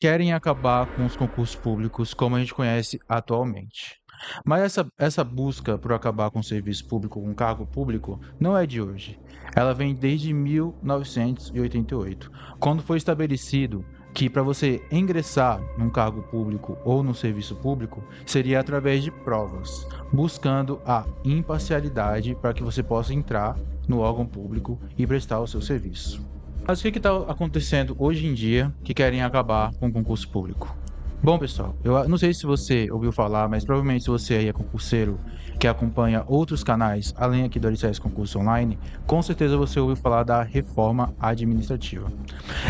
querem acabar com os concursos públicos como a gente conhece atualmente. Mas essa busca por acabar com o serviço público, com o cargo público, não é de hoje. Ela vem desde 1988, quando foi estabelecido que para você ingressar num cargo público ou no serviço público seria através de provas, buscando a imparcialidade para que você possa entrar no órgão público e prestar o seu serviço. Mas o que está acontecendo hoje em dia que querem acabar com o concurso público? Bom, pessoal, eu não sei se você ouviu falar, mas provavelmente se você aí é concurseiro que acompanha outros canais, além aqui do Alicerce Concurso Online, com certeza você ouviu falar da reforma administrativa.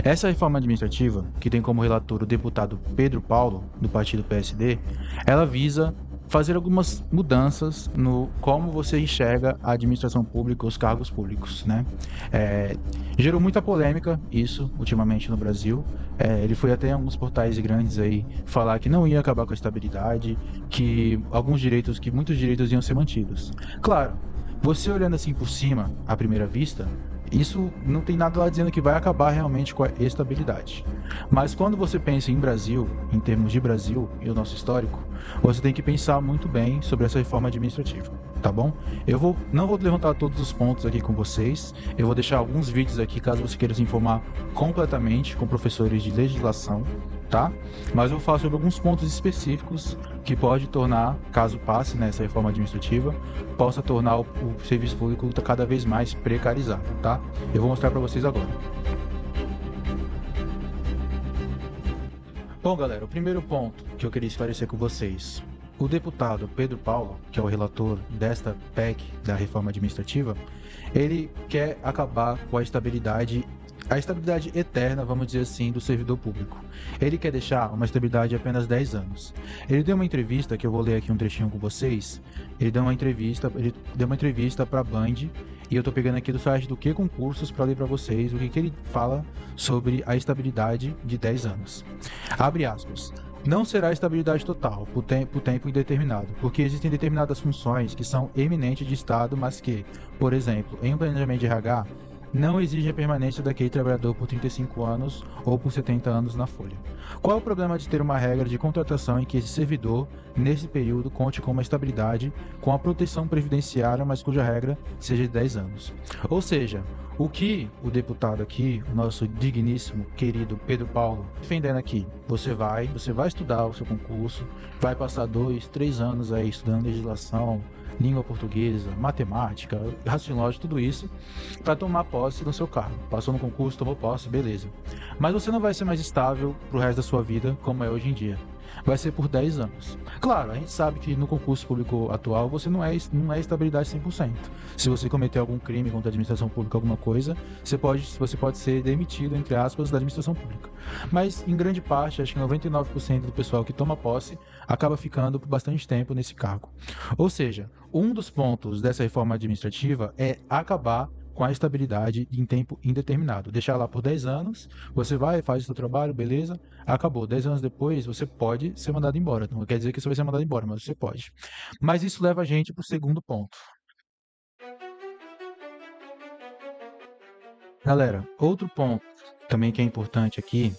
Essa reforma administrativa, que tem como relator o deputado Pedro Paulo, do partido PSD, ela visa fazer algumas mudanças no como você enxerga a administração pública, os cargos públicos, né? Gerou muita polêmica isso ultimamente no Brasil. Ele foi até em alguns portais grandes aí falar que não ia acabar com a estabilidade, que muitos direitos iam ser mantidos. Claro, você olhando assim por cima, à primeira vista, isso não tem nada lá dizendo que vai acabar realmente com a estabilidade. Mas quando você pensa em Brasil, em termos de Brasil e o nosso histórico, você tem que pensar muito bem sobre essa reforma administrativa, tá bom? Não vou levantar todos os pontos aqui com vocês, eu vou deixar alguns vídeos aqui caso você queira se informar completamente com professores de legislação, tá? Mas eu vou falar sobre alguns pontos específicos que pode tornar, caso passe nessa reforma administrativa, possa tornar o serviço público cada vez mais precarizado, tá? Eu vou mostrar para vocês agora. Bom, galera, o primeiro ponto que eu queria esclarecer com vocês. O deputado Pedro Paulo, que é o relator desta PEC da reforma administrativa, ele quer acabar com a estabilidade eterna, vamos dizer assim, do servidor público. Ele quer deixar uma estabilidade de apenas 10 anos. Ele deu uma entrevista, que eu vou ler aqui um trechinho com vocês. Ele deu uma entrevista para a Band, e eu estou pegando aqui do site do Que Concursos para ler para vocês o que ele fala sobre a estabilidade de 10 anos. Abre aspas. Não será estabilidade total, por tempo indeterminado, porque existem determinadas funções que são eminentes de Estado, mas que, por exemplo, em um planejamento de RH, não exige a permanência daquele trabalhador por 35 anos ou por 70 anos na folha. Qual é o problema de ter uma regra de contratação em que esse servidor, nesse período, conte com uma estabilidade, com a proteção previdenciária, mas cuja regra seja de 10 anos? Ou seja, o que o deputado aqui, o nosso digníssimo, querido Pedro Paulo, defendendo aqui, você vai estudar o seu concurso, vai passar 2, 3 anos aí estudando legislação, língua portuguesa, matemática, raciocínio lógico, tudo isso, para tomar posse no seu cargo. Passou no concurso, tomou posse, beleza. Mas você não vai ser mais estável pro resto da sua vida como é hoje em dia. Vai ser por 10 anos. Claro, a gente sabe que no concurso público atual você não é estabilidade 100%. Se você cometer algum crime contra a administração pública, alguma coisa, você pode ser demitido, entre aspas, da administração pública. Mas, em grande parte, acho que 99% do pessoal que toma posse acaba ficando por bastante tempo nesse cargo. Ou seja, um dos pontos dessa reforma administrativa é acabar com a estabilidade em tempo indeterminado. Deixar lá por 10 anos, você vai, faz o seu trabalho, beleza, acabou. 10 anos depois, você pode ser mandado embora. Não quer dizer que você vai ser mandado embora, mas você pode. Mas isso leva a gente para o segundo ponto. Galera, outro ponto também que é importante aqui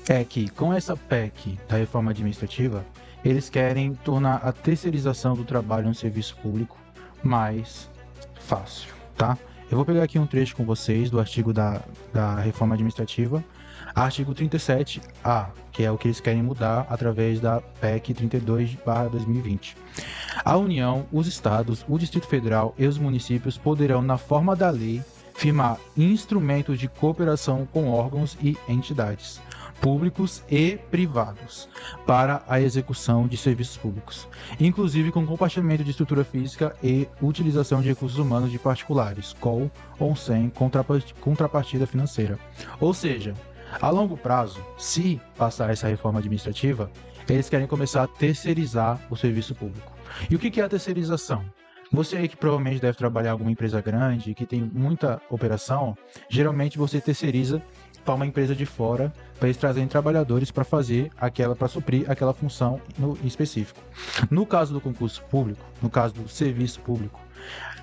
é que com essa PEC da reforma administrativa, eles querem tornar a terceirização do trabalho no serviço público mais fácil, tá? Eu vou pegar aqui um trecho com vocês do artigo da reforma administrativa, artigo 37A, que é o que eles querem mudar através da PEC 32/2020. A União, os Estados, o Distrito Federal e os municípios poderão, na forma da lei, firmar instrumentos de cooperação com órgãos e entidades públicos e privados para a execução de serviços públicos, inclusive com compartilhamento de estrutura física e utilização de recursos humanos de particulares, com ou sem contrapartida financeira. Ou seja, a longo prazo, se passar essa reforma administrativa, eles querem começar a terceirizar o serviço público. E o que é a terceirização? Você aí que provavelmente deve trabalhar em alguma empresa grande, que tem muita operação, geralmente você terceiriza para uma empresa de fora, para eles trazerem trabalhadores para suprir aquela função em específico. No caso do concurso público, no caso do serviço público,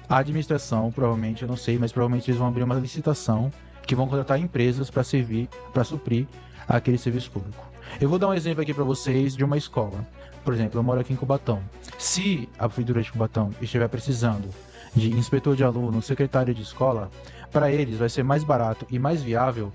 a administração, provavelmente, eu não sei, mas provavelmente eles vão abrir uma licitação que vão contratar empresas para suprir aquele serviço público. Eu vou dar um exemplo aqui para vocês de uma escola. Por exemplo, eu moro aqui em Cubatão. Se a prefeitura de Cubatão estiver precisando de inspetor de aluno, secretário de escola, para eles vai ser mais barato e mais viável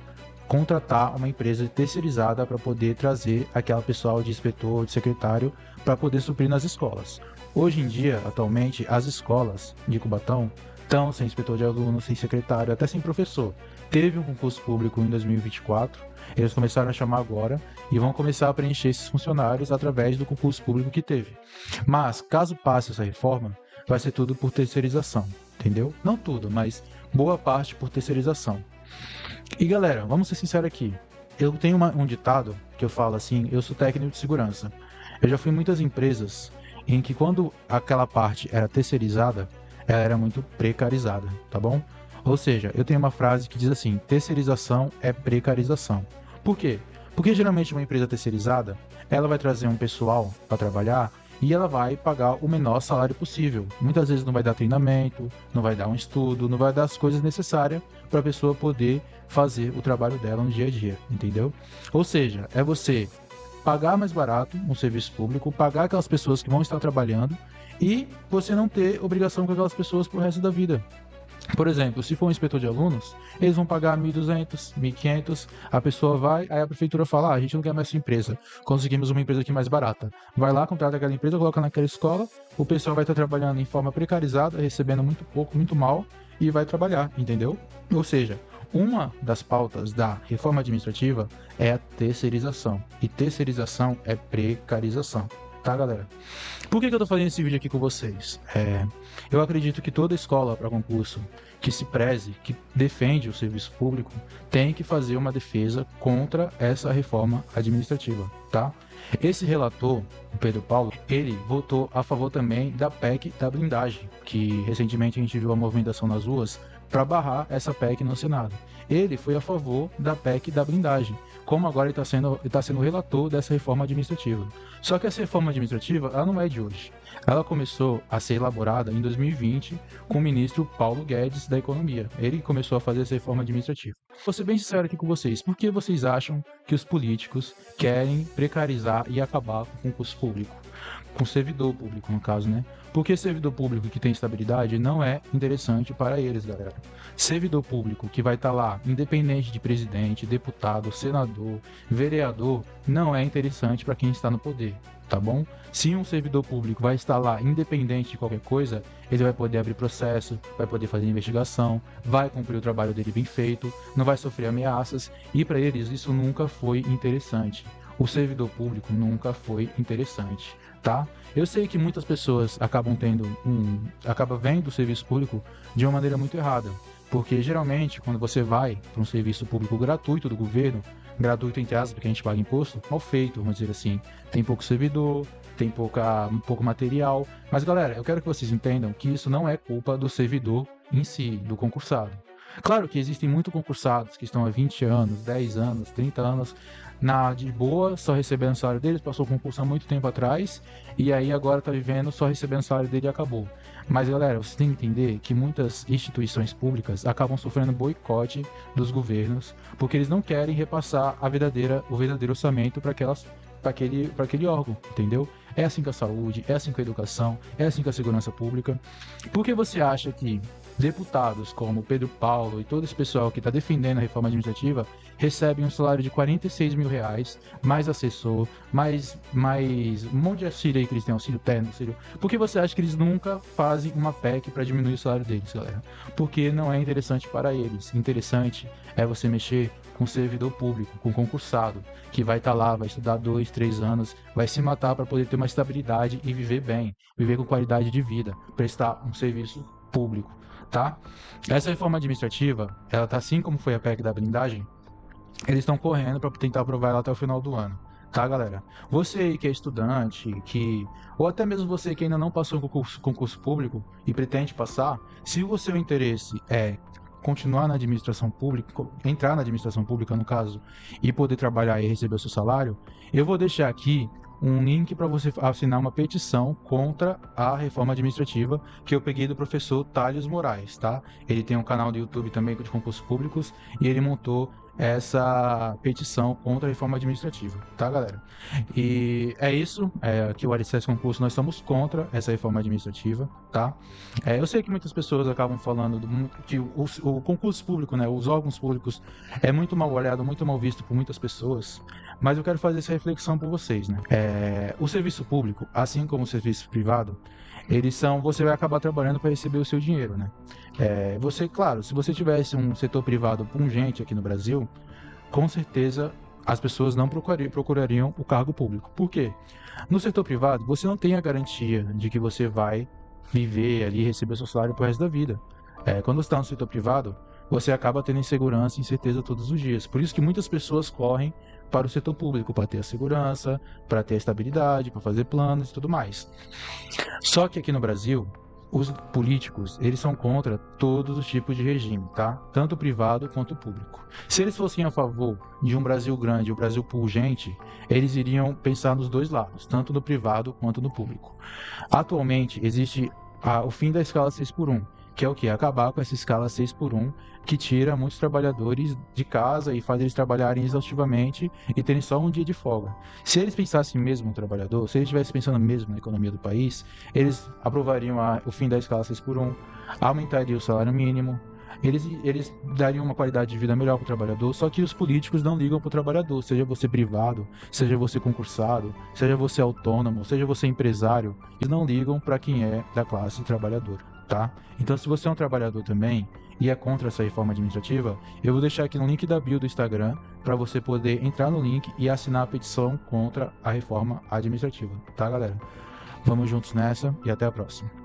contratar uma empresa terceirizada para poder trazer aquela pessoal de inspetor, de secretário, para poder suprir nas escolas. Hoje em dia, atualmente, as escolas de Cubatão estão sem inspetor de aluno, sem secretário, até sem professor. Teve um concurso público em 2024, eles começaram a chamar agora e vão começar a preencher esses funcionários através do concurso público que teve. Mas, caso passe essa reforma, vai ser tudo por terceirização, entendeu? Não tudo, mas boa parte por terceirização. E galera, vamos ser sinceros aqui. Eu tenho um ditado que eu falo assim, eu sou técnico de segurança. Eu já fui em muitas empresas em que quando aquela parte era terceirizada, ela era muito precarizada, tá bom? Ou seja, eu tenho uma frase que diz assim, terceirização é precarização. Por quê? Porque geralmente uma empresa terceirizada, ela vai trazer um pessoal para trabalhar e ela vai pagar o menor salário possível. Muitas vezes não vai dar treinamento, não vai dar um estudo, não vai dar as coisas necessárias para a pessoa poder fazer o trabalho dela no dia a dia, entendeu? Ou seja, é você pagar mais barato um serviço público, pagar aquelas pessoas que vão estar trabalhando e você não ter obrigação com aquelas pessoas pro resto da vida. Por exemplo, se for um inspetor de alunos, eles vão pagar 1.200, 1.500, a pessoa vai, aí a prefeitura fala, a gente não quer mais essa empresa, conseguimos uma empresa aqui mais barata. Vai lá, contrata aquela empresa, coloca naquela escola, o pessoal vai estar trabalhando em forma precarizada, recebendo muito pouco, muito mal, e vai trabalhar, entendeu? Ou seja, uma das pautas da reforma administrativa é a terceirização, e terceirização é precarização. Tá, galera? Por que eu tô fazendo esse vídeo aqui com vocês? Eu acredito que toda escola para concurso que se preze, que defende o serviço público, tem que fazer uma defesa contra essa reforma administrativa, tá? Esse relator, o Pedro Paulo, ele votou a favor também da PEC da blindagem, que recentemente a gente viu a movimentação nas ruas para barrar essa PEC no Senado. Ele foi a favor da PEC da blindagem, como agora ele está sendo o relator dessa reforma administrativa. Só que essa reforma administrativa, ela não é de hoje. Ela começou a ser elaborada em 2020 com o ministro Paulo Guedes da Economia. Ele começou a fazer essa reforma administrativa. Vou ser bem sincero aqui com vocês. Por que vocês acham que os políticos querem precarizar e acabar com o concurso público? Com o servidor público, no caso, né? Porque servidor público que tem estabilidade não é interessante para eles, galera. Servidor público que vai estar lá, independente de presidente, deputado, senador, vereador, não é interessante para quem está no poder, tá bom? Se um servidor público vai estar lá, independente de qualquer coisa, ele vai poder abrir processo, vai poder fazer investigação, vai cumprir o trabalho dele bem feito, não vai sofrer ameaças, e para eles isso nunca foi interessante. O servidor público nunca foi interessante, tá? Eu sei que muitas pessoas acabam vendo o serviço público de uma maneira muito errada, porque geralmente quando você vai para um serviço público gratuito do governo, gratuito entre aspas, porque a gente paga imposto, mal feito, vamos dizer assim, tem pouco servidor, tem pouco material, mas galera, eu quero que vocês entendam que isso não é culpa do servidor em si, do concursado. Claro que existem muitos concursados que estão há 20 anos, 10 anos, 30 anos de boa, só recebendo o salário deles, passou o concurso há muito tempo atrás, e aí agora tá vivendo só recebendo o salário dele e acabou. Mas galera, você tem que entender que muitas instituições públicas acabam sofrendo boicote dos governos, porque eles não querem repassar o verdadeiro orçamento para aquele órgão, entendeu? É assim com a saúde, é assim com a educação, é assim com a segurança pública. Por que você acha que deputados como Pedro Paulo e todo esse pessoal que está defendendo a reforma administrativa recebem um salário de R$46 mil, mais assessor, mais um monte de auxílio aí que eles têm, auxílio terno, auxílio... Por que você acha que eles nunca fazem uma PEC para diminuir o salário deles, galera? Porque não é interessante para eles. Interessante é você mexer com servidor público, com concursado, que vai estar lá, vai estudar 2, 3 anos, vai se matar para poder ter uma estabilidade e viver bem, viver com qualidade de vida, prestar um serviço público, tá? Essa reforma administrativa, ela tá assim como foi a PEC da blindagem, eles estão correndo para tentar aprovar ela até o final do ano, tá, galera? Você aí que é estudante, ou até mesmo você que ainda não passou em concurso público e pretende passar, se o seu interesse é continuar na administração pública, entrar na administração pública no caso, e poder trabalhar e receber o seu salário, eu vou deixar aqui um link para você assinar uma petição contra a reforma administrativa que eu peguei do professor Thales Moraes, tá? Ele tem um canal do YouTube também de concursos públicos e ele montou essa petição contra a reforma administrativa, tá, galera? E é isso, aqui o Alicerce Concurso, nós somos contra essa reforma administrativa, tá? Eu sei que muitas pessoas acabam falando que o concurso público, né, os órgãos públicos é muito mal olhado, muito mal visto por muitas pessoas, mas eu quero fazer essa reflexão por vocês, né? O serviço público, assim como o serviço privado, você vai acabar trabalhando para receber o seu dinheiro, né? Claro, se você tivesse um setor privado pungente aqui no Brasil, com certeza as pessoas não procurariam o cargo público. Por quê? No setor privado, você não tem a garantia de que você vai viver ali e receber seu salário pro resto da vida. Quando você está no setor privado, você acaba tendo insegurança e incerteza todos os dias. Por isso que muitas pessoas correm para o setor público, para ter a segurança, para ter a estabilidade, para fazer planos e tudo mais. Só que aqui no Brasil, os políticos, eles são contra todos os tipos de regime, tá? Tanto o privado quanto o público. Se eles fossem a favor de um Brasil grande, um Brasil pujante, eles iriam pensar nos dois lados, tanto no privado quanto no público. Atualmente, existe o fim da escala 6x1, que é o quê? Acabar com essa escala 6x1, que tira muitos trabalhadores de casa e faz eles trabalharem exaustivamente e terem só um dia de folga. Se eles pensassem mesmo no trabalhador, se eles estivessem pensando mesmo na economia do país, eles aprovariam o fim da escala 6x1, aumentariam o salário mínimo, eles dariam uma qualidade de vida melhor para o trabalhador, só que os políticos não ligam para o trabalhador, seja você privado, seja você concursado, seja você autônomo, seja você empresário, eles não ligam para quem é da classe trabalhadora, tá? Então, se você é um trabalhador também e é contra essa reforma administrativa, eu vou deixar aqui no link da bio do Instagram para você poder entrar no link e assinar a petição contra a reforma administrativa, tá, galera? Vamos juntos nessa e até a próxima.